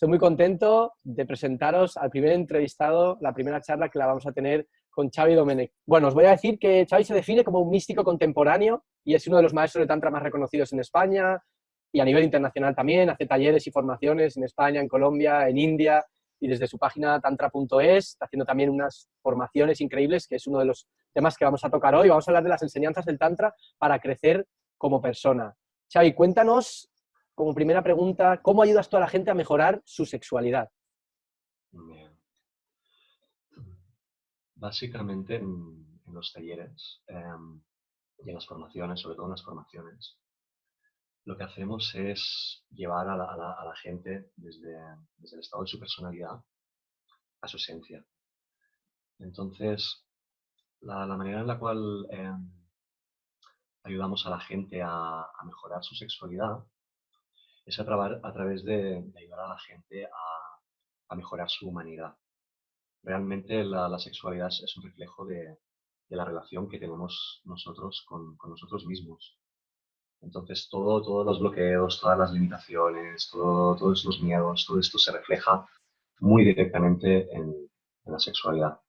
Estoy muy contento de presentaros al primer entrevistado, la primera charla que la vamos a tener con Xavi Domènech. Bueno, os voy a decir que Xavi se define como un místico contemporáneo y es uno de los maestros de Tantra más reconocidos en España y a nivel internacional también. Hace talleres y formaciones en España, en Colombia, en India, y desde su página tantra.es está haciendo también unas formaciones increíbles, que es uno de los temas que vamos a tocar hoy. Vamos a hablar de las enseñanzas del Tantra para crecer como persona. Xavi, cuéntanos, como primera pregunta, ¿cómo ayudas tú a la gente a mejorar su sexualidad? Bien. Básicamente en los talleres y en las formaciones, sobre todo en las formaciones, lo que hacemos es llevar a la gente desde el estado de su personalidad a su esencia. Entonces, la manera en la cual ayudamos a la gente a mejorar su sexualidad es a través de ayudar a la gente a mejorar su humanidad. Realmente la sexualidad es un reflejo de la relación que tenemos nosotros con nosotros mismos. Entonces, todos los bloqueos, todas las limitaciones, todos los miedos, todo esto se refleja muy directamente en la sexualidad.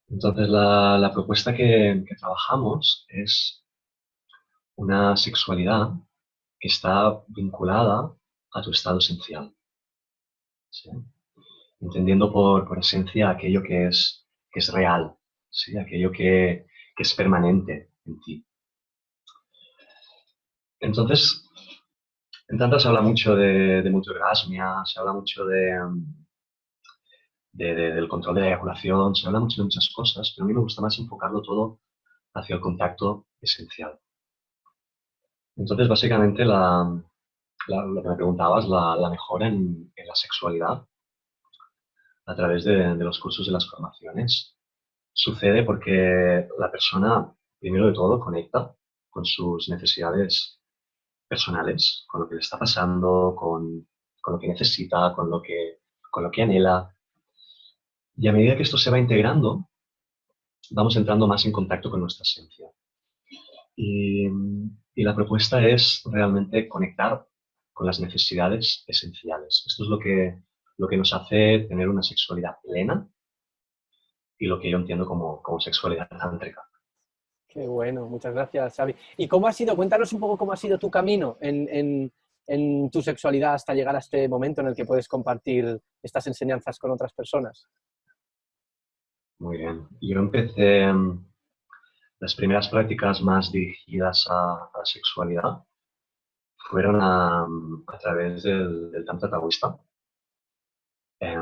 Entonces, la propuesta que trabajamos es una sexualidad que está vinculada a tu estado esencial, ¿sí? Entendiendo por esencia aquello que es real, ¿sí? Aquello que es permanente en ti. Entonces, en Tantra se habla mucho de multiorgasmia, se habla mucho del control de la eyaculación, se habla mucho de muchas cosas, pero a mí me gusta más enfocarlo todo hacia el contacto esencial. Entonces, básicamente, lo que me preguntabas, la mejora en la sexualidad a través de los cursos de las formaciones sucede porque la persona, primero de todo, conecta con sus necesidades personales, con lo que le está pasando, con lo que necesita, con lo que anhela. Y a medida que esto se va integrando, vamos entrando más en contacto con nuestra esencia. Y la propuesta es realmente conectar con las necesidades esenciales. Esto es lo que nos hace tener una sexualidad plena y lo que yo entiendo como sexualidad tántrica. Qué bueno, muchas gracias, Xavi. ¿Y cómo ha sido? Cuéntanos un poco cómo ha sido tu camino en tu sexualidad hasta llegar a este momento en el que puedes compartir estas enseñanzas con otras personas. Muy bien. Yo empecé las primeras prácticas más dirigidas a la sexualidad fueron a través del Tantra taoísta,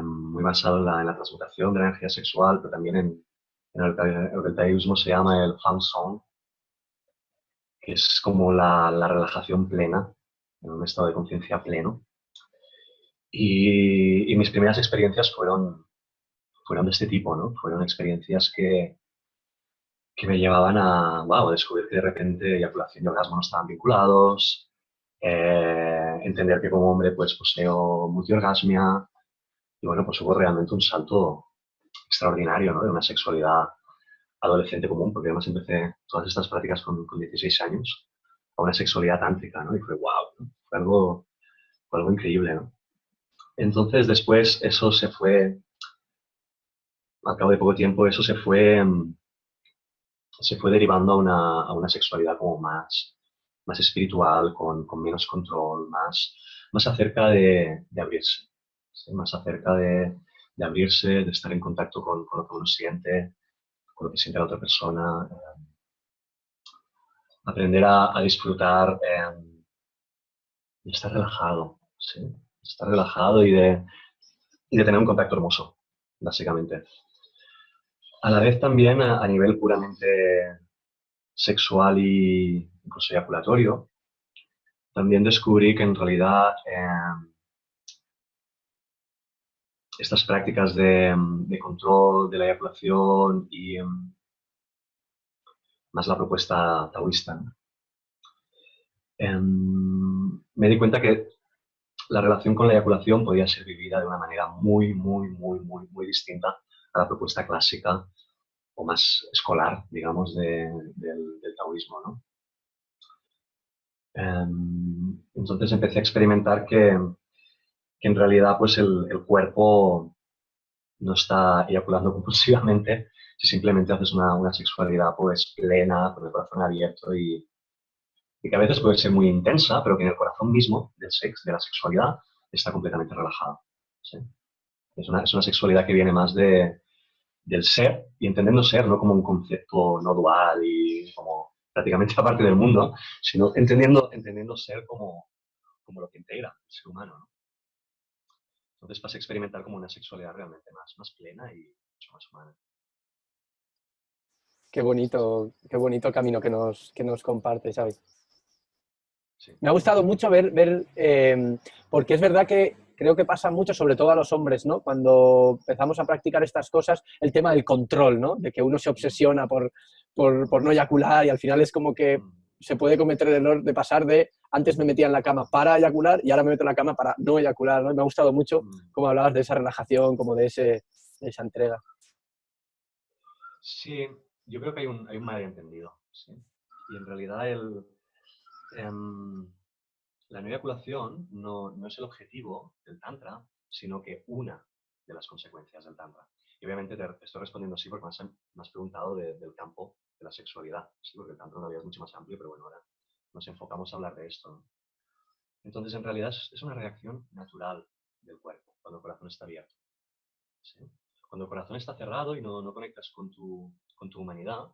muy basado en la transmutación de la energía sexual, pero también en lo que el taoísmo se llama el Hang Song, que es como la relajación plena, en un estado de conciencia pleno. Y mis primeras experiencias fueron de este tipo, ¿no? Fueron experiencias que me llevaban a, wow, descubrir que de repente eyaculación y orgasmo no estaban vinculados, entender que como hombre pues poseo multiorgasmia, y bueno, pues hubo realmente un salto extraordinario, ¿no? De una sexualidad adolescente común, porque además empecé todas estas prácticas con 16 años, a una sexualidad tántrica, ¿no? Y fue wow, ¿no? Fue algo increíble, ¿no? Entonces después eso se fue, al cabo de poco tiempo, eso se fue derivando a una sexualidad como más espiritual, con menos control, más acerca de abrirse, ¿sí? Más acerca de abrirse, de estar en contacto con lo que uno siente, con lo que siente la otra persona, aprender a disfrutar y estar relajado, ¿sí? Estar relajado y de tener un contacto hermoso, básicamente. A la vez también a nivel puramente sexual y incluso eyaculatorio, también descubrí que en realidad estas prácticas de control de la eyaculación y más la propuesta taoísta, ¿no? Me di cuenta que la relación con la eyaculación podía ser vivida de una manera muy distinta a la propuesta clásica o más escolar, digamos, del taoísmo, ¿no? Entonces empecé a experimentar que en realidad pues el cuerpo no está eyaculando compulsivamente si simplemente haces una sexualidad pues plena, con el corazón abierto y que a veces puede ser muy intensa, pero que en el corazón mismo del sex, de la sexualidad, está completamente relajada. ¿Sí? Es una sexualidad que viene más del ser, y entendiendo ser no como un concepto no dual y como prácticamente aparte del mundo, sino entendiendo ser como lo que integra el ser humano, ¿no? Entonces vas a experimentar como una sexualidad realmente más plena y mucho más humana. Qué bonito el camino que nos compartes, Xavi. Sí. Me ha gustado mucho porque es verdad que creo que pasa mucho, sobre todo a los hombres, ¿no? Cuando empezamos a practicar estas cosas, el tema del control, ¿no? De que uno se obsesiona por no eyacular y al final es como que Mm, se puede cometer el error de pasar de antes me metía en la cama para eyacular y ahora me meto en la cama para no eyacular, ¿no? Y me ha gustado mucho mm. cómo hablabas de esa relajación, como de esa entrega. Sí, yo creo que hay un malentendido, ¿sí? Y en realidad em, la no eyaculación no es el objetivo del Tantra, sino que una de las consecuencias del Tantra. Y obviamente te estoy respondiendo sí porque me has preguntado del campo de la sexualidad, sí, porque el Tantra todavía es mucho más amplio, pero bueno, ahora nos enfocamos a hablar de esto, ¿no? Entonces, en realidad es una reacción natural del cuerpo cuando el corazón está abierto, ¿sí? Cuando el corazón está cerrado y no conectas con tu humanidad,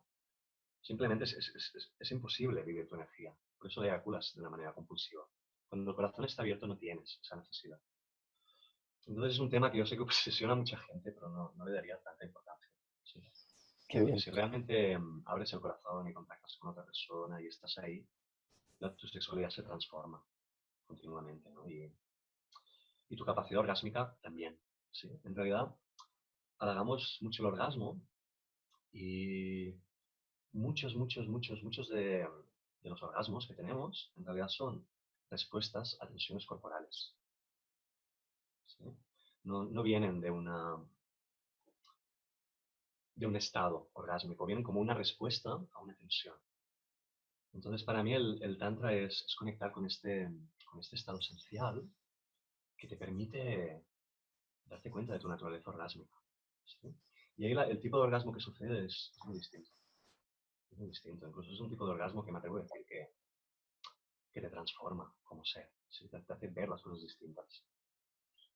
simplemente es imposible vivir tu energía. Por eso eyaculas de una manera compulsiva. Cuando el corazón está abierto no tienes esa necesidad. Entonces es un tema que yo sé que obsesiona a mucha gente, pero no le daría tanta importancia. ¿Sí? Qué Porque bien. si realmente abres el corazón y contactas con otra persona y estás ahí, tu sexualidad se transforma continuamente, ¿no? Y tu capacidad orgásmica también. ¿Sí? En realidad, halagamos mucho el orgasmo y muchos de los orgasmos que tenemos en realidad son respuestas a tensiones corporales. ¿Sí? No vienen de un estado orgásmico, vienen como una respuesta a una tensión. Entonces, para mí el Tantra es conectar con este estado esencial que te permite darte cuenta de tu naturaleza orgásmica. ¿Sí? Y ahí el tipo de orgasmo que sucede es muy distinto. Es muy distinto. Incluso es un tipo de orgasmo que me atrevo a decir que te transforma como ser. ¿Sí? Te hace ver las cosas distintas.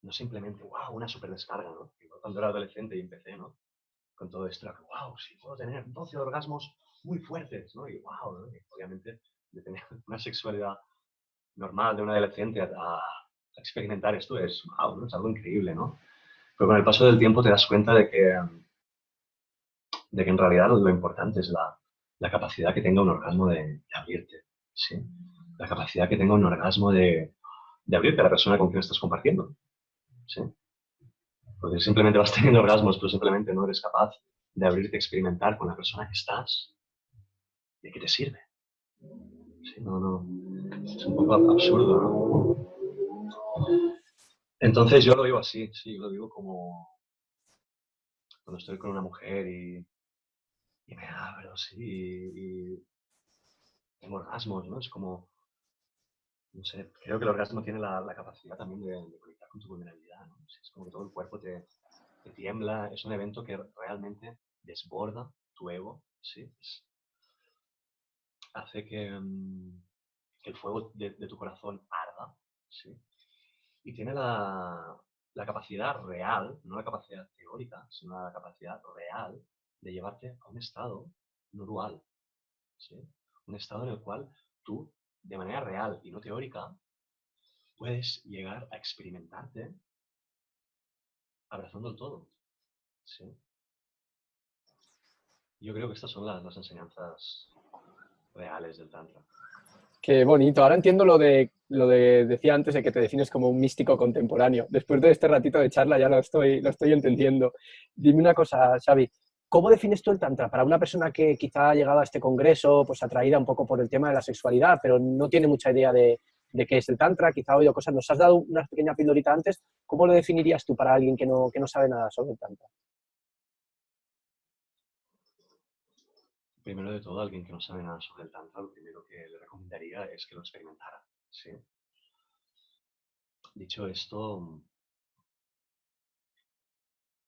No simplemente, wow, una super descarga, ¿no? Igual cuando era adolescente y empecé, ¿no? Con todo esto, era que, wow, sí, puedo tener 12 orgasmos muy fuertes, ¿no? Y wow, ¿no? Y obviamente de tener una sexualidad normal de un adolescente a experimentar esto es, wow, ¿no? Es algo increíble, ¿no? Pero con el paso del tiempo te das cuenta de que en realidad lo importante es la capacidad que tenga un orgasmo de abrirte, ¿sí? La capacidad que tenga un orgasmo de abrirte a la persona con quien estás compartiendo, ¿sí? Porque simplemente vas teniendo orgasmos, pero simplemente no eres capaz de abrirte a experimentar con la persona que estás. ¿De qué te sirve? Sí, es un poco absurdo, ¿no? Entonces yo lo vivo así, sí, yo lo vivo como cuando estoy con una mujer y me abro, sí, y tengo orgasmos, ¿no? Es como, no sé, creo que el orgasmo tiene la capacidad también de conectar con tu vulnerabilidad, ¿no? Sí, es como que todo el cuerpo te tiembla, es un evento que realmente desborda tu ego, ¿sí? Hace que el fuego de tu corazón arda, ¿sí? Y tiene la capacidad real, no la capacidad teórica, sino la capacidad real de llevarte a un estado no dual, ¿sí? Un estado en el cual tú, de manera real y no teórica, puedes llegar a experimentarte abrazando el todo, ¿sí? Yo creo que estas son las enseñanzas reales del Tantra. Qué bonito. Ahora entiendo decía antes de que te defines como un místico contemporáneo. Después de este ratito de charla ya lo estoy entendiendo. Dime una cosa, Xavi. ¿Cómo defines tú el Tantra? Para una persona que quizá ha llegado a este congreso, pues atraída un poco por el tema de la sexualidad, pero no tiene mucha idea de qué es el Tantra, quizá ha oído cosas, nos has dado una pequeña pildorita antes. ¿Cómo lo definirías tú para alguien que no sabe nada sobre el Tantra? Primero de todo, alguien que no sabe nada sobre el Tantra, lo primero que le recomendaría es que lo experimentara, ¿sí? Dicho esto,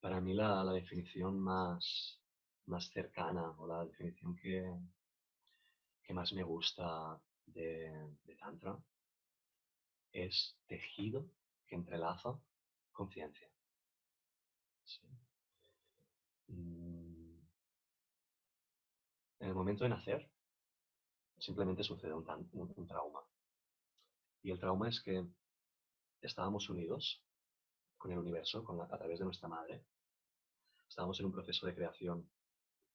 para mí la definición más cercana o la definición que más me gusta de Tantra es tejido que entrelaza conciencia. ¿Sí? En el momento de nacer, simplemente sucede un trauma. Y el trauma es que estábamos unidos con el universo, a través de nuestra madre. Estábamos en un proceso de creación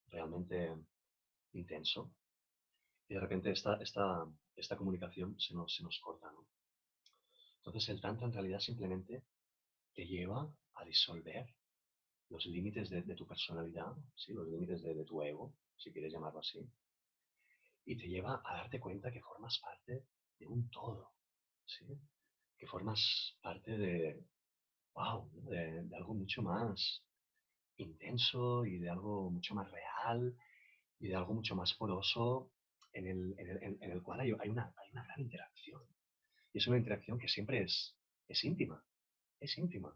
realmente intenso. Y de repente esta comunicación se nos corta, ¿no? Entonces el Tantra en realidad simplemente te lleva a disolver los límites de tu personalidad, ¿sí? Los límites de tu ego, si quieres llamarlo así, y te lleva a darte cuenta que formas parte de un todo, ¿sí? Que formas parte wow, ¿no? De algo mucho más intenso y de algo mucho más real y de algo mucho más poroso en el cual hay una gran interacción. Y es una interacción que siempre es íntima, es íntima.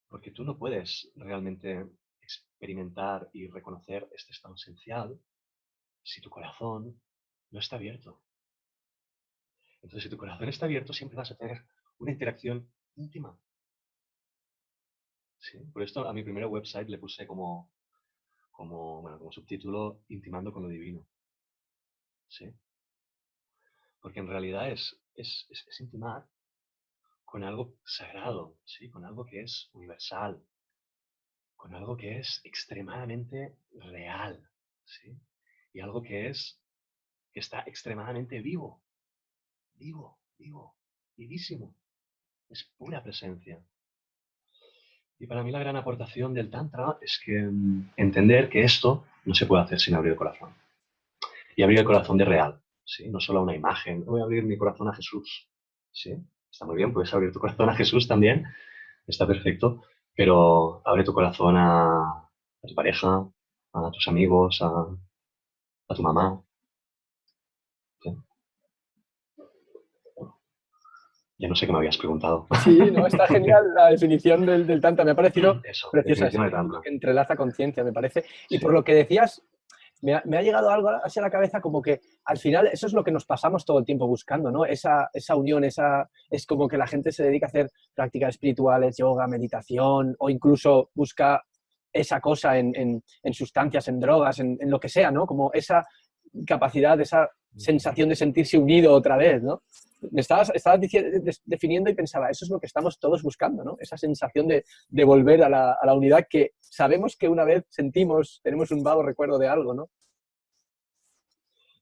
Porque tú no puedes realmente experimentar y reconocer este estado esencial si tu corazón no está abierto. Entonces, si tu corazón está abierto, siempre vas a tener una interacción íntima. ¿Sí? Por esto a mi primera website le puse como subtítulo Intimando con lo divino. ¿Sí? Porque en realidad es intimar con algo sagrado, ¿sí? Con algo que es universal, con algo que es extremadamente real, ¿sí? Y algo que está extremadamente vivo, vivísimo. Es pura presencia. Y para mí la gran aportación del Tantra es que entender que esto no se puede hacer sin abrir el corazón. Y abrir el corazón de real, ¿sí? No solo a una imagen. Voy a abrir mi corazón a Jesús, ¿sí? Está muy bien, puedes abrir tu corazón a Jesús también, está perfecto, pero abre tu corazón a tu pareja, a tus amigos, a tu mamá. ¿Sí? Ya no sé qué me habías preguntado. Sí, no, está genial la definición del Tantra. Me ha parecido Eso, preciosa, ese definición de tejido Tantra. que entrelaza conciencia, me parece. Y Sí. por lo que decías, me ha llegado algo hacia la cabeza como que al final eso es lo que nos pasamos todo el tiempo buscando, ¿no? Esa unión, es como que la gente se dedica a hacer prácticas espirituales, yoga, meditación, o incluso busca esa cosa en sustancias, en drogas, en lo que sea, ¿no? Como esa capacidad, esa sensación de sentirse unido otra vez, ¿no? Me estabas definiendo y pensaba, eso es lo que estamos todos buscando, ¿no? Esa sensación de volver a la unidad que sabemos que una vez sentimos, tenemos un vago recuerdo de algo, ¿no?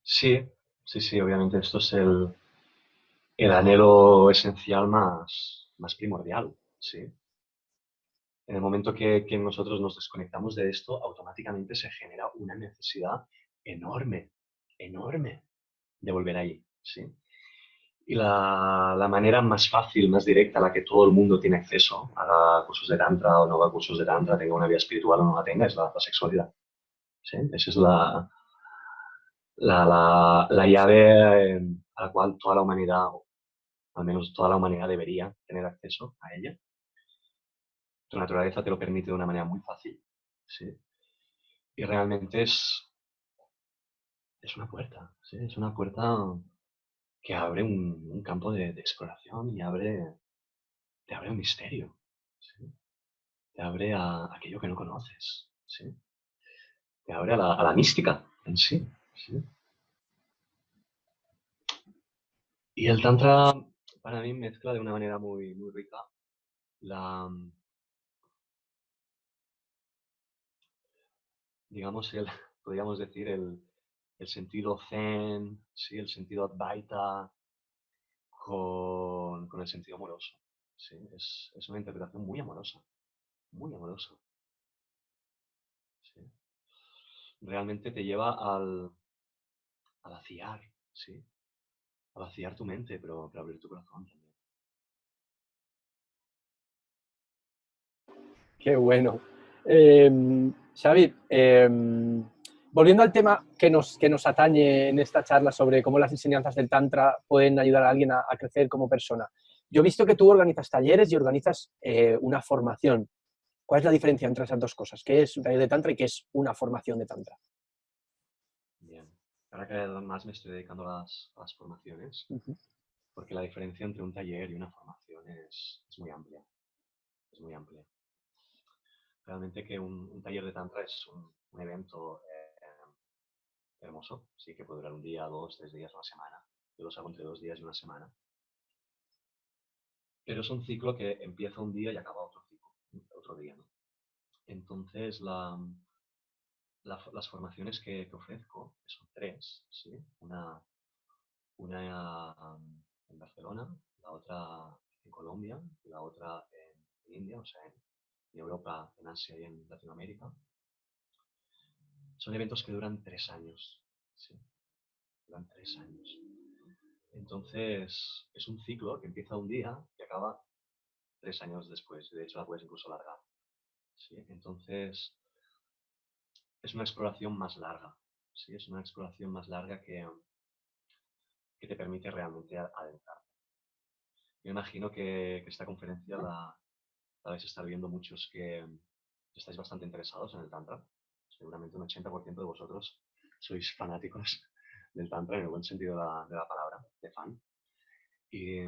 Sí, sí, obviamente esto es el anhelo esencial más primordial, ¿sí? En el momento que nosotros nos desconectamos de esto, automáticamente se genera una necesidad enorme, enorme de volver ahí, ¿sí? Y la manera más fácil, más directa a la que todo el mundo tiene acceso, haga cursos de tantra o no haga cursos de tantra, tenga una vida espiritual o no la tenga, es la sexualidad, ¿sí? Esa es la llave a la cual toda la humanidad, o al menos toda la humanidad debería tener acceso a ella. Tu naturaleza te lo permite de una manera muy fácil, ¿sí? Y realmente es una puerta, ¿sí? Es una puerta que abre un campo de exploración y te abre un misterio, ¿sí? Te abre a aquello que no conoces, ¿sí? Te abre a la mística en sí, ¿sí? Y el Tantra para mí mezcla de una manera muy rica la, digamos, podríamos decir, el sentido zen, ¿sí? El sentido advaita con el sentido amoroso, ¿sí? Es una interpretación muy amorosa, ¿sí? Realmente te lleva a vaciar, ¿sí? A vaciar tu mente, pero abrir tu corazón también. Qué bueno. Xavi, volviendo al tema que nos atañe en esta charla sobre cómo las enseñanzas del Tantra pueden ayudar a alguien a crecer como persona. Yo he visto que tú organizas talleres y organizas una formación. ¿Cuál es la diferencia entre esas dos cosas? ¿Qué es un taller de tantra y qué es una formación de tantra? Bien. Ahora que además me estoy dedicando a las formaciones, Ujú. porque la diferencia entre un taller y una formación es muy amplia. Es muy amplia. Realmente que un taller de tantra es un evento hermoso, sí, que puede durar un día, dos, 3 días, una semana. Yo los hago entre 2 días y una semana. Pero es un ciclo que empieza un día y acaba otro ciclo, otro día, ¿no? Entonces, las formaciones que ofrezco, que son tres, ¿sí? Una en Barcelona, la otra en Colombia y la otra en India, o sea, en Europa, en Asia y en Latinoamérica. Son eventos que duran 3 años, ¿sí? Duran 3 años. Entonces, es un ciclo que empieza un día y acaba 3 años después. De hecho, la puedes incluso alargar, ¿sí? Entonces, es una exploración más larga, ¿sí? Es una exploración más larga que te permite realmente adentrar. Yo imagino que esta conferencia la vais a estar viendo muchos que estáis bastante interesados en el Tantra. Seguramente un 80% de vosotros sois fanáticos del Tantra en el buen sentido de la palabra, de fan. Y,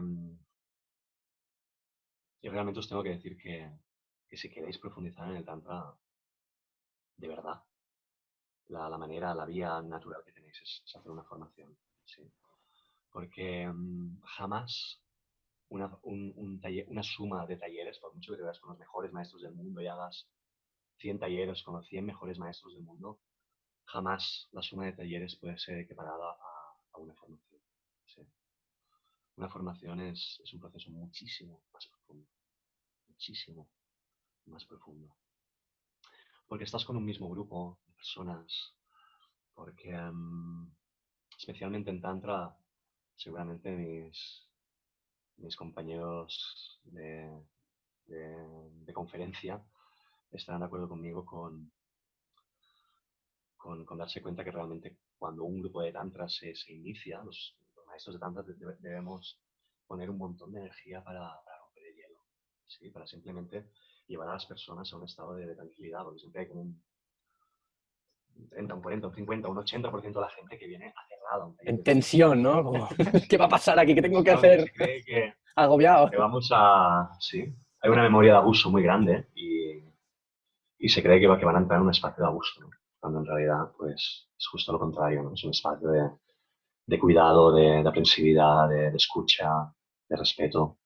y realmente os tengo que decir que si queréis profundizar en el Tantra, de verdad, la manera, la vía natural que tenéis es hacer una formación. ¿Sí? Porque jamás una suma de talleres, por mucho que te veas con los mejores maestros del mundo y hagas 100 talleres con los 100 mejores maestros del mundo, jamás la suma de talleres puede ser equiparada a una formación. ¿Sí? Una formación es un proceso muchísimo más profundo, muchísimo más profundo. Porque estás con un mismo grupo de personas, porque especialmente en Tantra, seguramente mis compañeros de conferencia estarán de acuerdo conmigo con darse cuenta que realmente cuando un grupo de Tantra se inicia, los maestros de Tantra debemos poner un montón de energía para romper el hielo, ¿sí? Para simplemente llevar a las personas a un estado de tranquilidad, porque siempre hay como un 30, un 40, un 50, un 80% de la gente que viene aterrada a un taller En de Tantra. tensión, ¿no? Como, ¿qué va a pasar aquí? ¿Qué tengo que Claro, que hacer? se cree Agobiado. que vamos a... Sí, hay una memoria de abuso muy grande y se cree que van a entrar en un espacio de abuso, ¿no? Cuando en realidad pues, es justo lo contrario, ¿no? Es un espacio de cuidado, de aprensividad, de escucha, de respeto.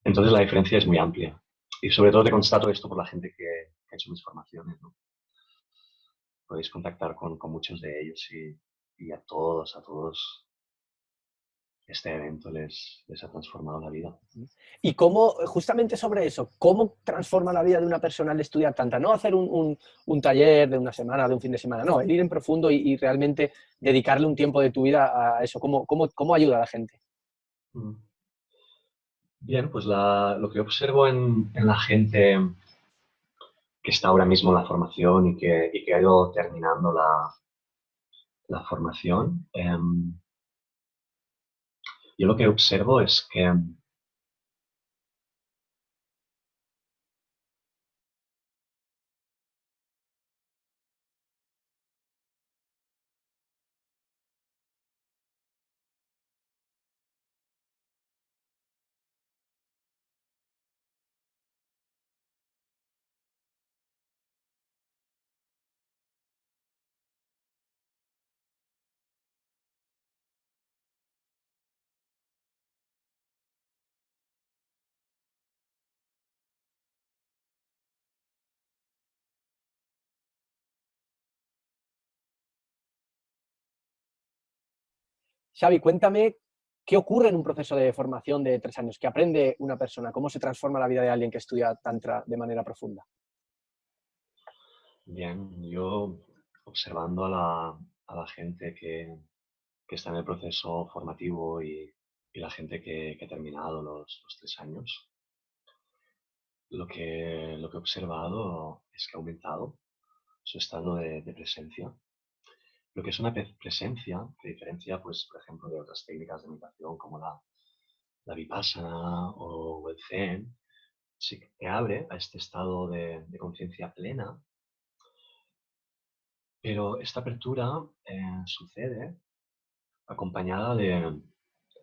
Entonces la diferencia es muy amplia. Y sobre todo te constato esto por la gente que ha hecho mis formaciones, ¿no? Podéis contactar con muchos de ellos y a todos este evento les ha transformado la vida. Y cómo, justamente sobre eso, ¿cómo transforma la vida de una persona el estudiar tantra? No hacer un taller de una semana, de un fin de semana, no, el ir en profundo y realmente dedicarle un tiempo de tu vida a eso. ¿Cómo ayuda a la gente? Mm. Bien, pues lo que observo en la gente que está ahora mismo en la formación y que ha ido terminando la formación, yo lo que observo es que Xavi, cuéntame qué ocurre en un proceso de formación de 3 años, qué aprende una persona, cómo se transforma la vida de alguien que estudia tantra de manera profunda. bien, yo observando a la gente que está en el proceso formativo y la gente que ha terminado los 3 años, lo que he observado es que ha aumentado su estado de presencia. Lo que es una presencia que diferencia, pues, por ejemplo, de otras técnicas de meditación como la vipassana o el zen, sí que te abre a este estado de conciencia plena, pero esta apertura sucede acompañada de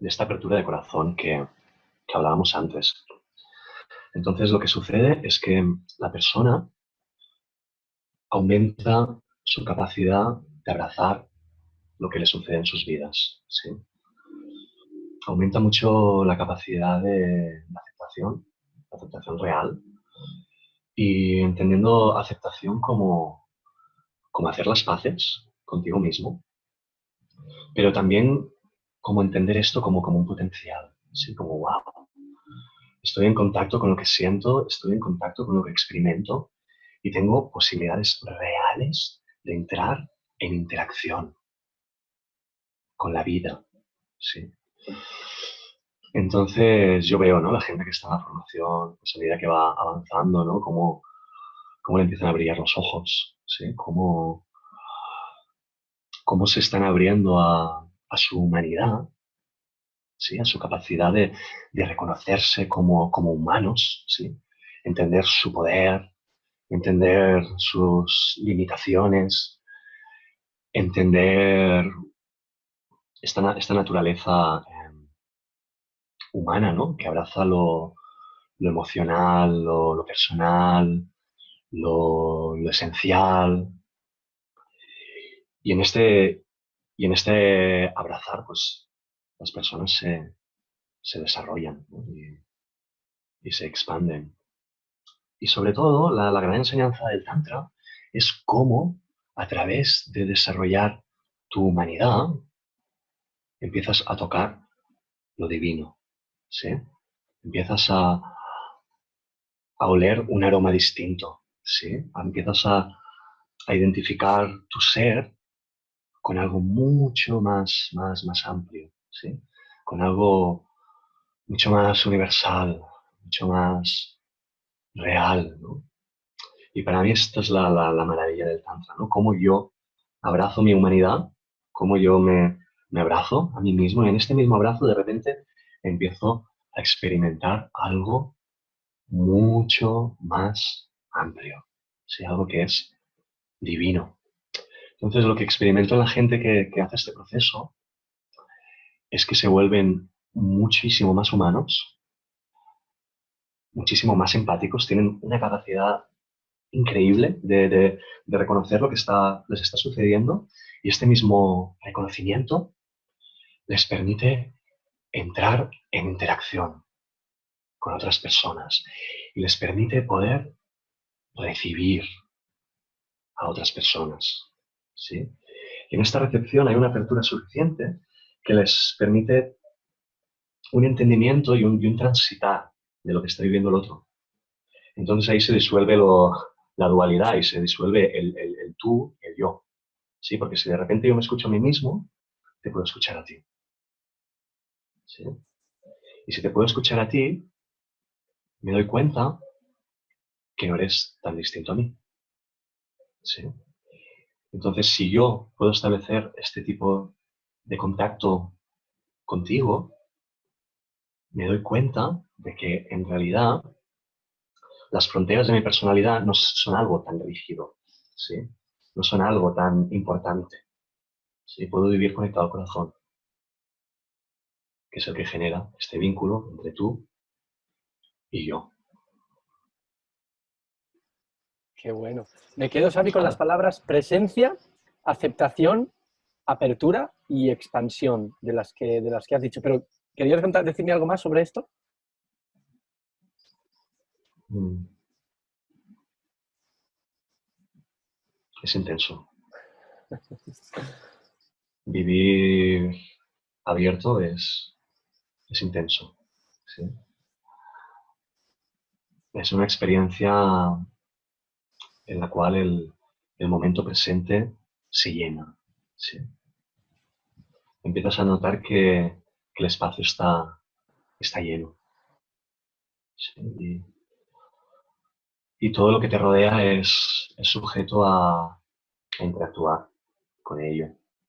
esta apertura de corazón que hablábamos antes. Entonces lo que sucede es que la persona aumenta su capacidad de abrazar lo que le sucede en sus vidas, ¿sí? Aumenta mucho la capacidad de aceptación real, y entendiendo aceptación como hacer las paces contigo mismo, pero también como entender esto como un potencial, ¿sí? Como, wow, estoy en contacto con lo que siento, estoy en contacto con lo que experimento y tengo posibilidades reales de entrar en interacción con la vida, ¿sí? Entonces yo veo, ¿no? La gente que está en la formación, pues a medida que va avanzando, ¿no? Cómo le empiezan a brillar los ojos, ¿sí? Cómo se están abriendo a su humanidad, ¿sí? A su capacidad de reconocerse como humanos, ¿sí? Entender su poder, entender sus limitaciones, entender esta naturaleza humana, ¿no? Que abraza lo emocional, lo personal, lo esencial. Y en este abrazar, pues las personas se desarrollan, ¿no? Y se expanden. Y sobre todo, la gran enseñanza del Tantra es cómo, a través de desarrollar tu humanidad, empiezas a tocar lo divino, ¿sí? Empiezas a oler un aroma distinto, ¿sí? Empiezas a identificar tu ser con algo mucho más amplio, ¿sí? Con algo mucho más universal, mucho más real, ¿no? Y para mí esta es la maravilla del Tantra, ¿no? Cómo yo abrazo mi humanidad, cómo yo me abrazo a mí mismo, y en este mismo abrazo de repente empiezo a experimentar algo mucho más amplio, ¿sí? Algo que es divino. Entonces lo que experimento en la gente que hace este proceso es que se vuelven muchísimo más humanos, muchísimo más empáticos, tienen una capacidad increíble de reconocer lo que les está sucediendo, y este mismo reconocimiento les permite entrar en interacción con otras personas y les permite poder recibir a otras personas, ¿sí? Y en esta recepción hay una apertura suficiente que les permite un entendimiento y un transitar de lo que está viviendo el otro. Entonces ahí se disuelve la dualidad y se disuelve el tú, el yo. ¿Sí? Porque si de repente yo me escucho a mí mismo, te puedo escuchar a ti. ¿Sí? Y si te puedo escuchar a ti, me doy cuenta que no eres tan distinto a mí. ¿Sí? Entonces, si yo puedo establecer este tipo de contacto contigo, me doy cuenta de que en realidad las fronteras de mi personalidad no son algo tan rígido, ¿sí? No son algo tan importante. ¿Sí? Puedo vivir conectado al corazón, que es el que genera este vínculo entre tú y yo. Qué bueno. Me quedo, Xavi, Pues con las nada. palabras presencia, aceptación, apertura y expansión de las que has dicho. Pero, ¿querías decirme algo más sobre esto? Mm, es intenso. Vivir abierto es intenso. ¿Sí? Es una experiencia en la cual el momento presente se llena. ¿Sí? Empiezas a notar que el espacio está lleno. ¿Sí? Y todo lo que te rodea es sujeto a interactuar con ello,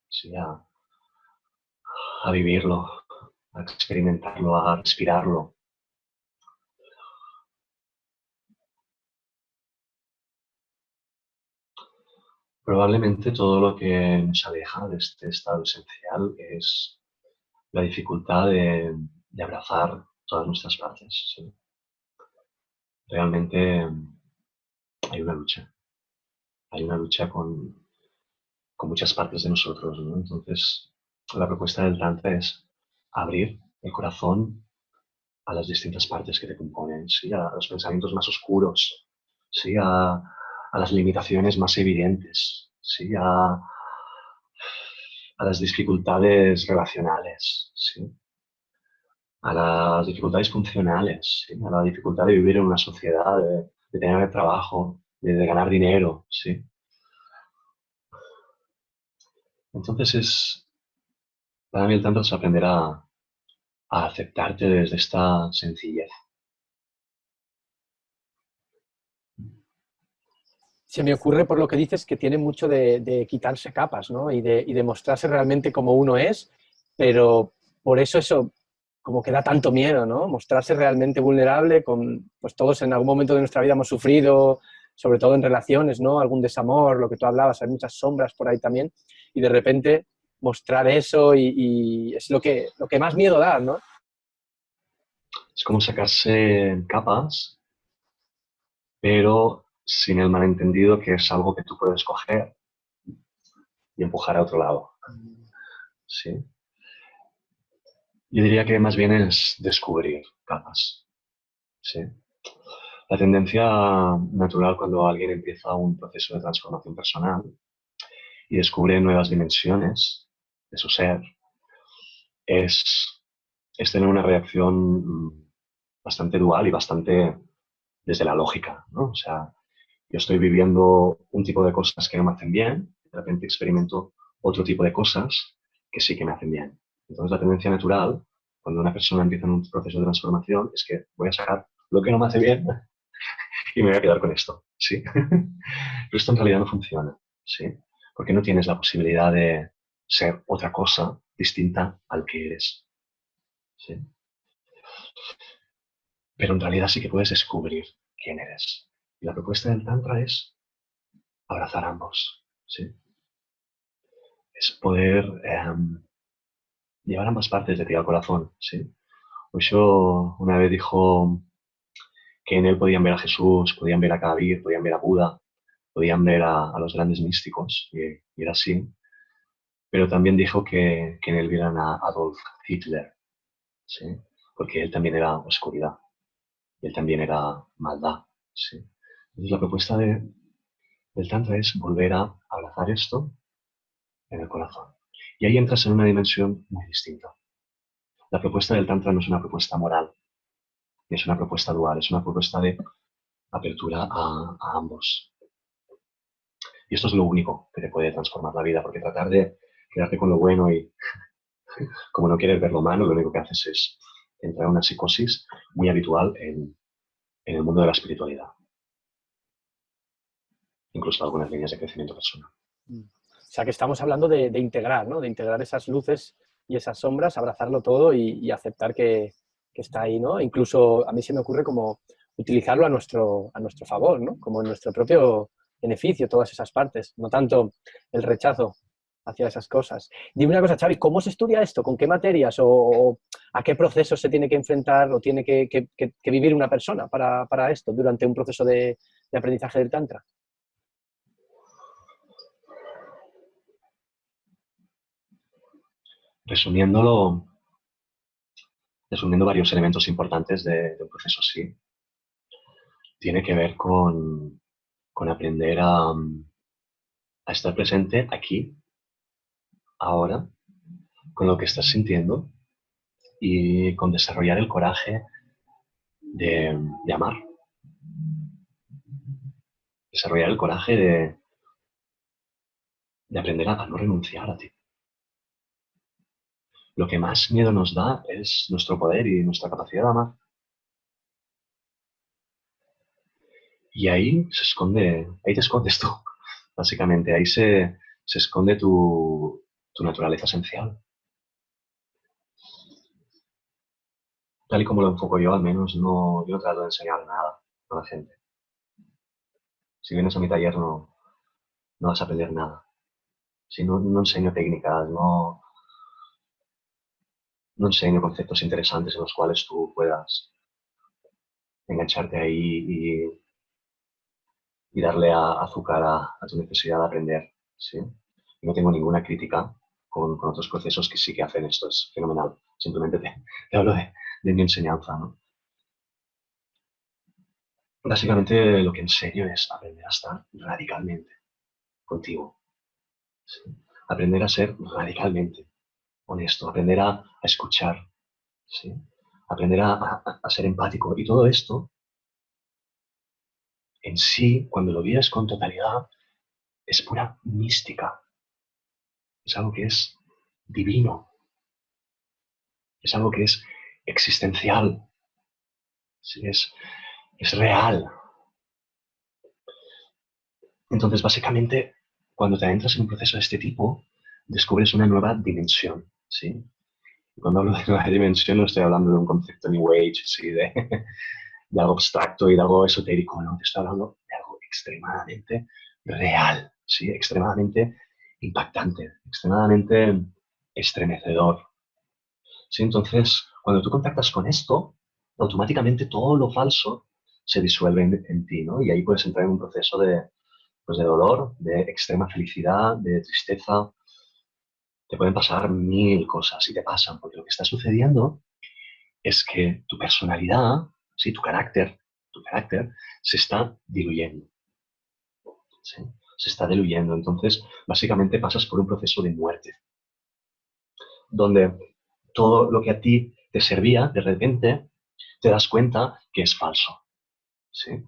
¿sí? A vivirlo, a experimentarlo, a respirarlo. Probablemente todo lo que nos aleja de este estado esencial es la dificultad de abrazar todas nuestras partes. ¿Sí? Realmente hay una lucha. Hay una lucha con muchas partes de nosotros, ¿no? Entonces, la propuesta del Tantra es abrir el corazón a las distintas partes que te componen, ¿sí? A los pensamientos más oscuros, ¿sí? A las limitaciones más evidentes, ¿sí? A las dificultades relacionales, ¿sí? A las dificultades funcionales, ¿sí? A la dificultad de vivir en una sociedad, de tener trabajo, de ganar dinero, ¿sí? Entonces, para mí el Tantra es aprender a aceptarte desde esta sencillez. Se me ocurre por lo que dices que tiene mucho de quitarse capas, ¿no? Y de mostrarse realmente como uno es, pero por eso como que da tanto miedo, ¿no? Mostrarse realmente vulnerable, pues todos en algún momento de nuestra vida hemos sufrido, sobre todo en relaciones, ¿no? Algún desamor, lo que tú hablabas, hay muchas sombras por ahí también, y de repente mostrar eso y es lo que más miedo da, ¿no? Es como sacarse capas, pero sin el malentendido que es algo que tú puedes coger y empujar a otro lado. ¿Sí? Yo diría que más bien es descubrir capas. ¿Sí? La tendencia natural cuando alguien empieza un proceso de transformación personal y descubre nuevas dimensiones de su ser es, es tener una reacción bastante dual y bastante desde la lógica, ¿no? O sea, yo estoy viviendo un tipo de cosas que no me hacen bien, de repente experimento otro tipo de cosas que sí que me hacen bien. Entonces, la tendencia natural, cuando una persona empieza en un proceso de transformación, es que voy a sacar lo que no me hace bien y me voy a quedar con esto, ¿sí? Pero esto en realidad no funciona, ¿sí? Porque no tienes la posibilidad de ser otra cosa distinta al que eres, ¿sí? Pero en realidad sí que puedes descubrir quién eres. Y la propuesta del Tantra es abrazar ambos, ¿sí? Es poder llevar ambas partes de ti al corazón, ¿sí? Osho una vez dijo que en él podían ver a Jesús, podían ver a Kabir, podían ver a Buda, podían ver a los grandes místicos, y era así. Pero también dijo que en él vieran a Adolf Hitler, ¿sí? Porque él también era oscuridad, y él también era maldad, ¿sí? Entonces la propuesta del Tantra es volver a abrazar esto en el corazón. Y ahí entras en una dimensión muy distinta. La propuesta del Tantra no es una propuesta moral, ni es una propuesta dual, es una propuesta de apertura a ambos. Y esto es lo único que te puede transformar la vida, porque tratar de quedarte con lo bueno y como no quieres ver lo malo, lo único que haces es entrar en una psicosis muy habitual en el mundo de la espiritualidad, incluso algunas líneas de crecimiento personal. O sea, que estamos hablando de integrar, ¿no? De integrar esas luces y esas sombras, abrazarlo todo y aceptar que está ahí, ¿no? Incluso a mí se me ocurre como utilizarlo a nuestro favor, ¿no? Como en nuestro propio beneficio, todas esas partes, no tanto el rechazo hacia esas cosas. Dime una cosa, Xavi, ¿cómo se estudia esto? ¿Con qué materias o a qué procesos se tiene que enfrentar o tiene que vivir una persona para esto durante un proceso de aprendizaje del Tantra? Resumiéndolo, resumiendo varios elementos importantes de un proceso así, tiene que ver con aprender a estar presente aquí, ahora, con lo que estás sintiendo y con desarrollar el coraje de amar, desarrollar el coraje de aprender a no renunciar a ti. Lo que más miedo nos da es nuestro poder y nuestra capacidad de amar. Y ahí te escondes tú, básicamente. Ahí se esconde tu naturaleza esencial. tal y como lo enfoco yo, al menos, yo no trato de enseñar nada a la gente. Si vienes a mi taller no vas a aprender nada. Si no enseño técnicas, no enseño conceptos interesantes en los cuales tú puedas engancharte ahí y darle azúcar a tu necesidad de aprender, ¿sí? Y no tengo ninguna crítica con otros procesos que sí que hacen esto, es fenomenal. Simplemente te hablo de mi enseñanza, ¿no? Básicamente lo que enseño es aprender a estar radicalmente contigo, ¿sí? Aprender a ser radicalmente honesto, aprender a escuchar, ¿sí? Aprender a ser empático. Y todo esto, en sí, cuando lo vives con totalidad, es pura mística. Es algo que es divino, es algo que es existencial, ¿sí? Es real. Entonces, básicamente, cuando te adentras en un proceso de este tipo, descubres una nueva dimensión, ¿sí? Y cuando hablo de nueva dimensión, no estoy hablando de un concepto New Age, ¿sí? De algo abstracto y de algo esotérico, no, te estoy hablando de algo extremadamente real, ¿sí? Extremadamente impactante, extremadamente estremecedor, ¿sí? Entonces, cuando tú contactas con esto, automáticamente todo lo falso se disuelve en ti, ¿no? Y ahí puedes entrar en un proceso pues de dolor, de extrema felicidad, de tristeza. Te pueden pasar mil cosas y te pasan, porque lo que está sucediendo es que tu personalidad, ¿sí? Tu carácter se está diluyendo, ¿sí? Se está diluyendo. Entonces, básicamente pasas por un proceso de muerte, donde todo lo que a ti te servía, de repente, te das cuenta que es falso, ¿sí?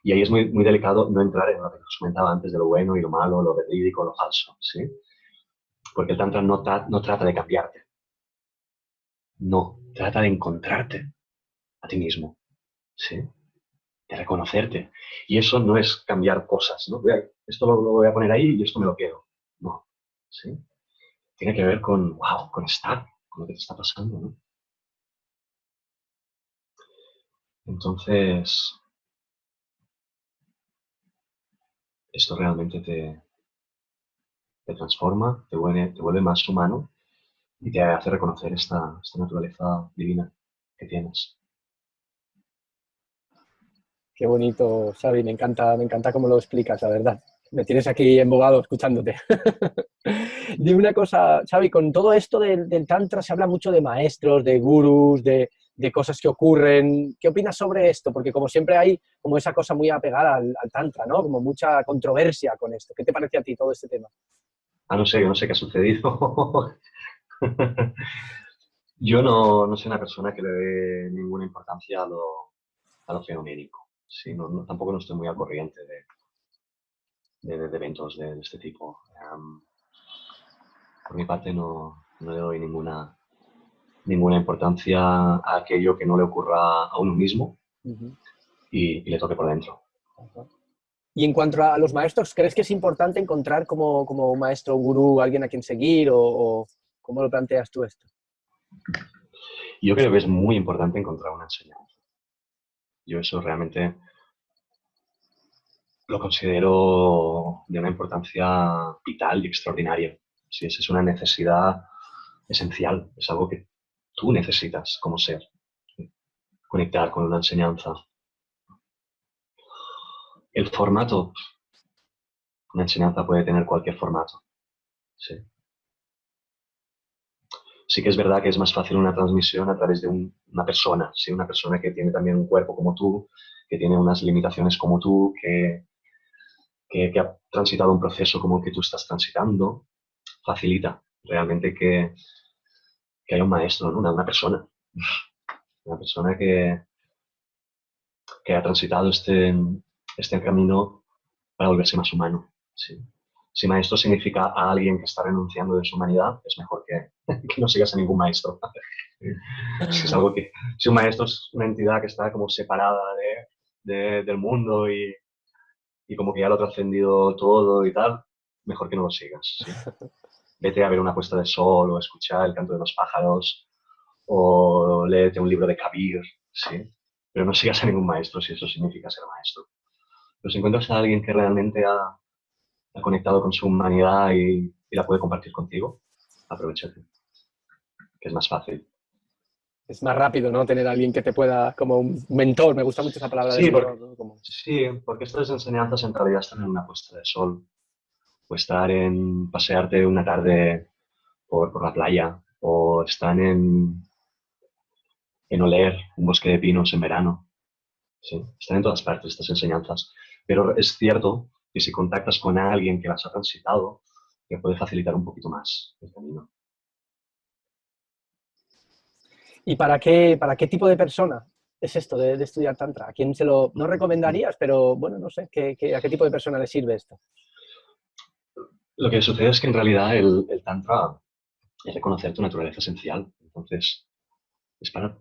Y ahí es muy, muy delicado no entrar en lo que os comentaba antes de lo bueno y lo malo, lo verídico, lo falso, ¿sí? Porque el Tantra no trata de cambiarte, no, trata de encontrarte a ti mismo, ¿sí? De reconocerte. Y eso no es cambiar cosas, ¿no? Esto lo voy a poner ahí y esto me lo quedo. No, ¿sí? Tiene que ver con, wow, con estar, con lo que te está pasando, ¿no? Entonces, esto realmente te transforma, te vuelve más humano y te hace reconocer esta naturaleza divina que tienes. Qué bonito, Xavi, me encanta cómo lo explicas, la verdad. Me tienes aquí embobado escuchándote. Dime una cosa, Xavi, con todo esto del Tantra se habla mucho de maestros, de gurús, de cosas que ocurren. ¿Qué opinas sobre esto? Porque como siempre hay como esa cosa muy apegada al Tantra, ¿no? Como mucha controversia con esto. ¿Qué te parece a ti todo este tema? Yo no sé qué ha sucedido. Yo no soy una persona que le dé ninguna importancia a lo fenoménico. Sí, tampoco no estoy muy al corriente de eventos de este tipo. Por mi parte no le doy ninguna importancia a aquello que no le ocurra a uno mismo Uh -huh. y le toque por dentro. Y en cuanto a los maestros, ¿crees que es importante encontrar como un maestro, un gurú, alguien a quien seguir o cómo lo planteas tú esto? Yo creo que es muy importante encontrar una enseñanza. Yo eso realmente lo considero de una importancia vital y extraordinaria. Sí, es una necesidad esencial, es algo que tú necesitas como ser, conectar con una enseñanza. El formato, una enseñanza puede tener cualquier formato. Sí. Sí que es verdad que es más fácil una transmisión a través de una persona, ¿sí? Una persona que tiene también un cuerpo como tú, que tiene unas limitaciones como tú, que ha transitado un proceso como el que tú estás transitando, facilita realmente que haya un maestro, ¿no? Una persona que ha transitado este camino para volverse más humano. ¿Sí? Si maestro significa a alguien que está renunciando de su humanidad, es mejor que no sigas a ningún maestro. Si es algo si un maestro es una entidad que está como separada del mundo y como que ya lo ha trascendido todo y tal, mejor que no lo sigas. ¿Sí? Vete a ver una puesta de sol o escuchar el canto de los pájaros o léete un libro de Kabir, ¿sí? Pero no sigas a ningún maestro si eso significa ser maestro. Pero si encuentras a alguien que realmente ha conectado con su humanidad y la puede compartir contigo, aprovechate, que es más fácil. Es más rápido, ¿no? Tener a alguien que te pueda, como un mentor, me gusta mucho esa palabra de Sí, mentor, ¿no? Como... porque estas enseñanzas en realidad están en una puesta de sol, o estar en pasearte una tarde por la playa, o están en oler un bosque de pinos en verano. Sí, están en todas partes estas enseñanzas. Pero es cierto que si contactas con alguien que las ha transitado, te puede facilitar un poquito más el camino. ¿Y para qué tipo de persona es esto de estudiar Tantra? ¿A quién se lo no recomendarías? Pero bueno, no sé, ¿a qué tipo de persona le sirve esto? Lo que sucede es que en realidad el Tantra es reconocer tu naturaleza esencial. Entonces, es para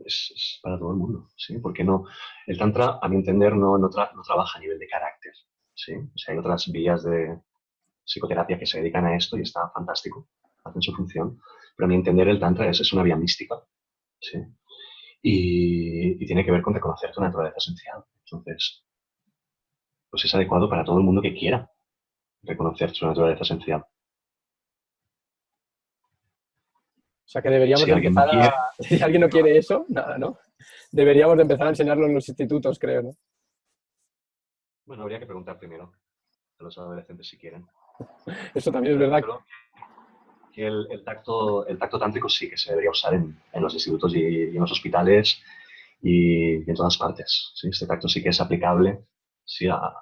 todo el mundo, ¿sí? Porque no, el Tantra, a mi entender, no trabaja a nivel de carácter, ¿sí? O sea, hay otras vías de psicoterapia que se dedican a esto y está fantástico, hacen su función. Pero a mi entender, el Tantra es una vía mística, ¿sí? Y tiene que ver con reconocer tu naturaleza esencial. Entonces, pues es adecuado para todo el mundo que quiera reconocer su naturaleza esencial. O sea, que deberíamos Si de alguien no empezar a... quiere, Si alguien no que no lo quiere haga. eso, nada, ¿no? Deberíamos de empezar a enseñarlo en los institutos, creo, ¿no? Bueno, habría que preguntar primero a los adolescentes si quieren. Eso también es Pero verdad. desde luego que el tacto tántrico sí que se debería usar en los institutos y en los hospitales y en todas partes. ¿Sí? Este tacto sí que es aplicable, sí, a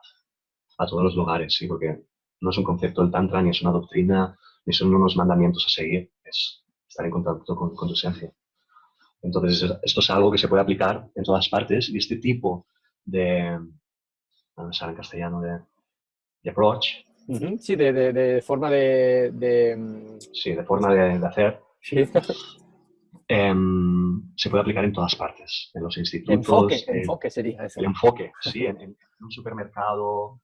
todos los lugares, ¿sí? Porque no es un concepto del Tantra, ni es una doctrina, ni son unos mandamientos a seguir, es estar en contacto con tu esencia. Entonces, esto es algo que se puede aplicar en todas partes y este tipo de, no me sale en castellano, de approach, Ujú, sí, de forma sí, de ¿cómo forma se llama? de hacer, Sí. se puede aplicar en todas partes, en los Enfoque, institutos, enfoque sería el eso. enfoque, sí, en un supermercado,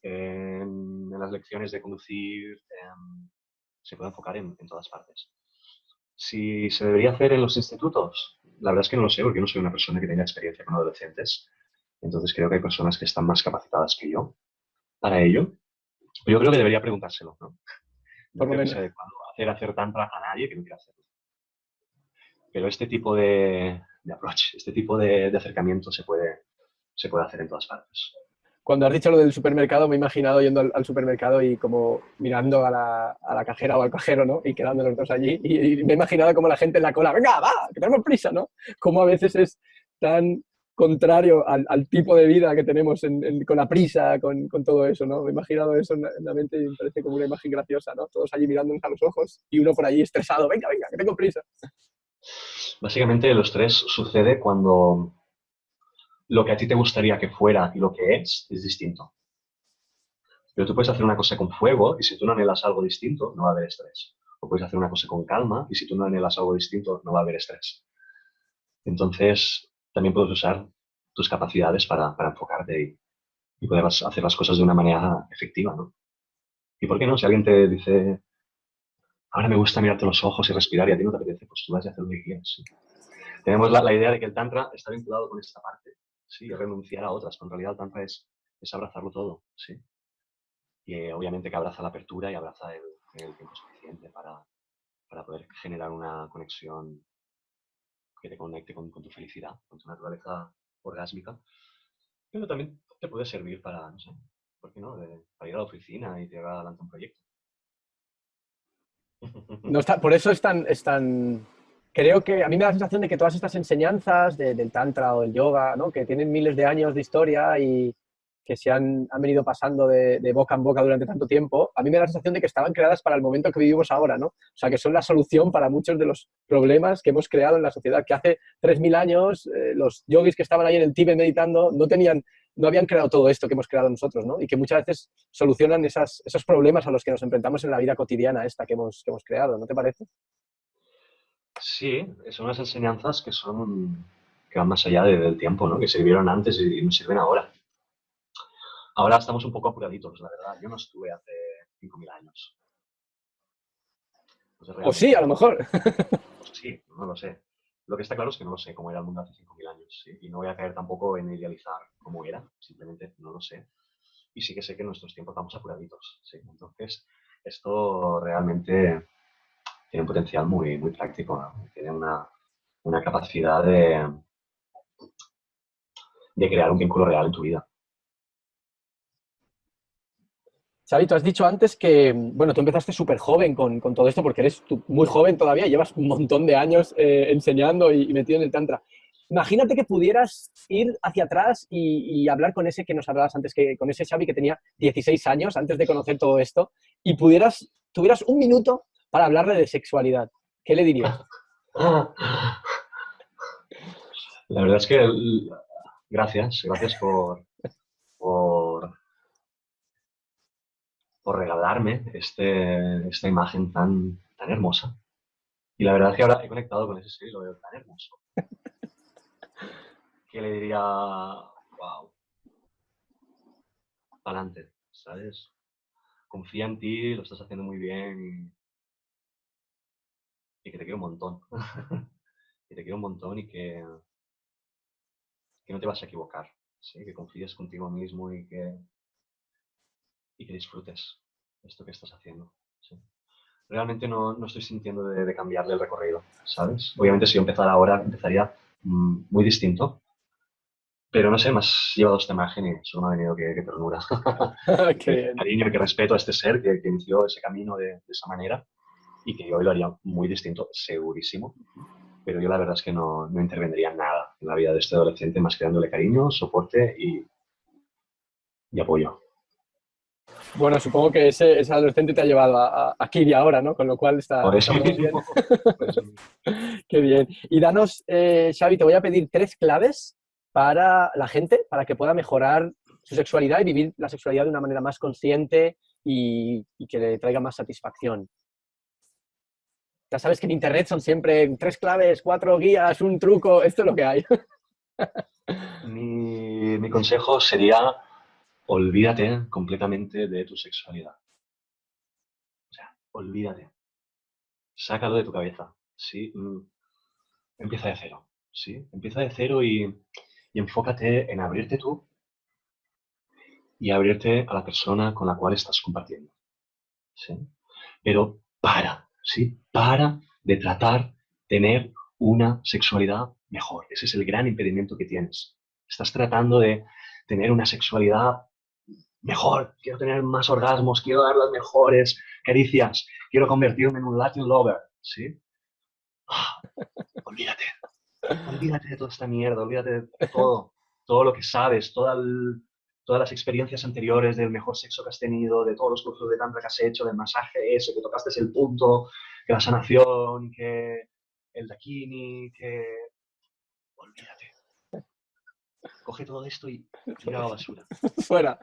en las lecciones de conducir, se puede enfocar en todas partes. Si se debería hacer en los institutos, la verdad es que no lo sé, porque yo no soy una persona que tenga experiencia con adolescentes. Entonces creo que hay personas que están más capacitadas que yo para ello. Pero yo creo que debería preguntárselo, ¿no? No Por lo creo que menos. sea adecuado hacer tantra a nadie que no quiera hacerlo. Pero este tipo de approach, este tipo de acercamiento se puede hacer en todas partes. Cuando has dicho lo del supermercado, me he imaginado yendo al supermercado y como mirando a la cajera o al cajero, ¿no? Y quedando los dos allí. Y me he imaginado como la gente en la cola, venga, va, que tenemos prisa, ¿no? Como a veces es tan contrario al tipo de vida que tenemos con la prisa, con todo eso, ¿no? Me he imaginado eso en la mente y me parece como una imagen graciosa, ¿no? Todos allí mirándonos a los ojos y uno por allí estresado, venga, venga, que tengo prisa. Básicamente los tres sucede cuando lo que a ti te gustaría que fuera y lo que es distinto. Pero tú puedes hacer una cosa con fuego y si tú no anhelas algo distinto, no va a haber estrés. O puedes hacer una cosa con calma y si tú no anhelas algo distinto, no va a haber estrés. Entonces, también puedes usar tus capacidades para enfocarte y poder hacer las cosas de una manera efectiva, ¿no? ¿Y por qué no? Si alguien te dice, ahora me gusta mirarte los ojos y respirar y a ti no te apetece, pues tú vas a hacer lo que quieras. ¿Sí? Tenemos la idea de que el Tantra está vinculado con esta parte, ¿sí? Renunciar a otras, pero en realidad el Tantra es abrazarlo todo, ¿sí? Y obviamente que abraza la apertura y abraza el tiempo suficiente para poder generar una conexión que te conecte con tu felicidad, con tu naturaleza orgásmica. Pero también te puede servir para, no sé, ¿por qué no? Para ir a la oficina y tirar adelante un proyecto. No está, por eso es tan. Creo que a mí me da la sensación de que todas estas enseñanzas del Tantra o del yoga, ¿no? Que tienen miles de años de historia y que se han venido pasando de boca en boca durante tanto tiempo, a mí me da la sensación de que estaban creadas para el momento que vivimos ahora, ¿no? O sea, que son la solución para muchos de los problemas que hemos creado en la sociedad, que hace 3.000 años los yogis que estaban ahí en el Tíbet meditando no habían creado todo esto que hemos creado nosotros, ¿no? Y que muchas veces solucionan esos problemas a los que nos enfrentamos en la vida cotidiana esta que hemos creado, ¿no te parece? Sí, son unas enseñanzas que van más allá del tiempo, ¿no? Que sirvieron antes y nos sirven ahora. Ahora estamos un poco apuraditos, la verdad. Yo no estuve hace 5.000 años. Entonces O sí, a realmente, lo mejor. pues sí, no lo sé. Lo que está claro es que no lo sé cómo era el mundo hace 5.000 años, ¿sí? Y no voy a caer tampoco en idealizar cómo era, simplemente no lo sé. Y sí que sé que en nuestros tiempos vamos apuraditos, ¿sí? Entonces, esto realmente tiene un potencial muy, muy práctico, ¿no? Tiene una capacidad de crear un vínculo real en tu vida. Xavi, tú has dicho antes que, bueno, tú empezaste súper joven con todo esto porque eres tú muy joven todavía, llevas un montón de años enseñando y metido en el Tantra. Imagínate que pudieras ir hacia atrás y hablar con ese que nos hablabas antes, con ese Xavi que tenía 16 años antes de conocer todo esto y tuvieras un minuto para hablarle de sexualidad. ¿Qué le dirías? La verdad es que gracias por, por regalarme esta imagen tan hermosa. Y la verdad es que ahora he conectado con ese ser y lo veo tan hermoso que le diría, wow, adelante, ¿sabes? Confía en ti, lo estás haciendo muy bien y que te quiero un montón. Que te quiero un montón y que no te vas a equivocar, ¿sí? Que confíes contigo mismo y que disfrutes esto que estás haciendo. ¿Sí? Realmente no estoy sintiendo de cambiarle el recorrido, ¿sabes? Obviamente si yo empezara ahora, empezaría muy distinto, pero no sé, me has llevado esta imagen y solo me ha venido que ternura. Qué Que bien. cariño, que respeto a este ser que inició ese camino de esa manera y que yo hoy lo haría muy distinto, segurísimo. Pero yo la verdad es que no intervendría en nada en la vida de este adolescente, más que dándole cariño, soporte y apoyo. Bueno, supongo que ese adolescente te ha llevado aquí y ahora, ¿no? Con lo cual Por está eso muy bien. mismo, por eso mismo. Qué bien. Y danos, Xavi, te voy a pedir 3 claves para la gente, para que pueda mejorar su sexualidad y vivir la sexualidad de una manera más consciente y que le traiga más satisfacción. Ya sabes que en Internet son siempre 3 claves, 4 guías, un truco, esto es lo que hay. Mi consejo sería olvídate completamente de tu sexualidad. O sea, olvídate. Sácalo de tu cabeza. ¿Sí? Empieza de cero. ¿Sí? Empieza de cero y enfócate en abrirte tú y abrirte a la persona con la cual estás compartiendo. ¿Sí? Pero ¿sí? Para de tratar de tener una sexualidad mejor. Ese es el gran impedimento que tienes. Estás tratando de tener una sexualidad mejor, quiero tener más orgasmos, quiero dar las mejores caricias, quiero convertirme en un Latin lover, ¿sí? Ah, olvídate, olvídate de toda esta mierda, olvídate de todo lo que sabes, todas las experiencias anteriores del mejor sexo que has tenido, de todos los cursos de tantra que has hecho, del masaje ese, que tocaste el punto, que la sanación, que el dakini, que... Olvídate. Coge todo esto y tira a la basura. Fuera.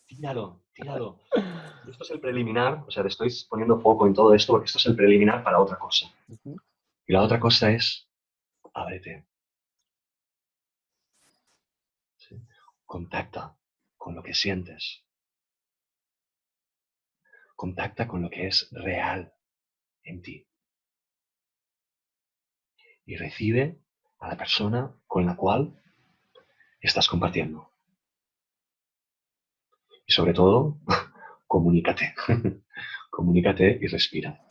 Tíralo. Y esto es el preliminar, o sea, te estoy poniendo foco en todo esto porque esto es el preliminar para otra cosa. Y la otra cosa es, ábrete. ¿Sí? Contacta con lo que sientes. Contacta con lo que es real en ti. Y recibe a la persona con la cual estás compartiendo. Y sobre todo, comunícate. Comunícate y respira.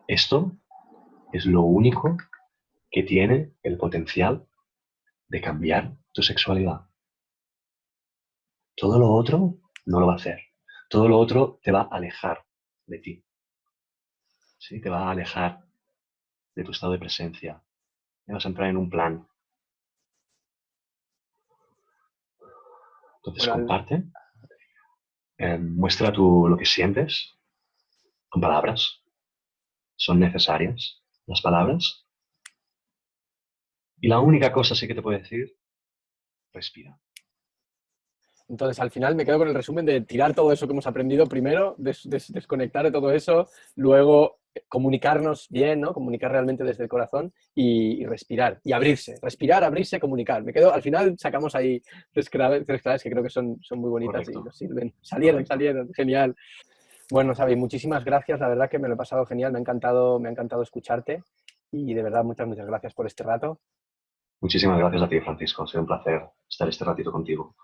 Esto es lo único que tiene el potencial de cambiar tu sexualidad. Todo lo otro no lo va a hacer. Todo lo otro te va a alejar de ti. ¿Sí? Te va a alejar de tu estado de presencia. Te vas a entrar en un plan. Entonces Bueno, comparte, muestra lo que sientes con palabras. Son necesarias las palabras. Y la única cosa sí que te puedo decir, respira. entonces, al final me quedo con el resumen de tirar todo eso que hemos aprendido primero, desconectar de todo eso, luego comunicarnos bien, ¿no? Comunicar realmente desde el corazón y respirar y abrirse. Respirar, abrirse, comunicar. Me quedo, al final sacamos ahí 3 claves que creo que son muy bonitas y Correcto, nos sirven. correcto. Salieron, genial. Bueno, Xavi, muchísimas gracias. La verdad que me lo he pasado genial. Me ha encantado escucharte. y de verdad muchas gracias por este rato. Muchísimas gracias a ti, Francisco. Ha sido un placer estar este ratito contigo.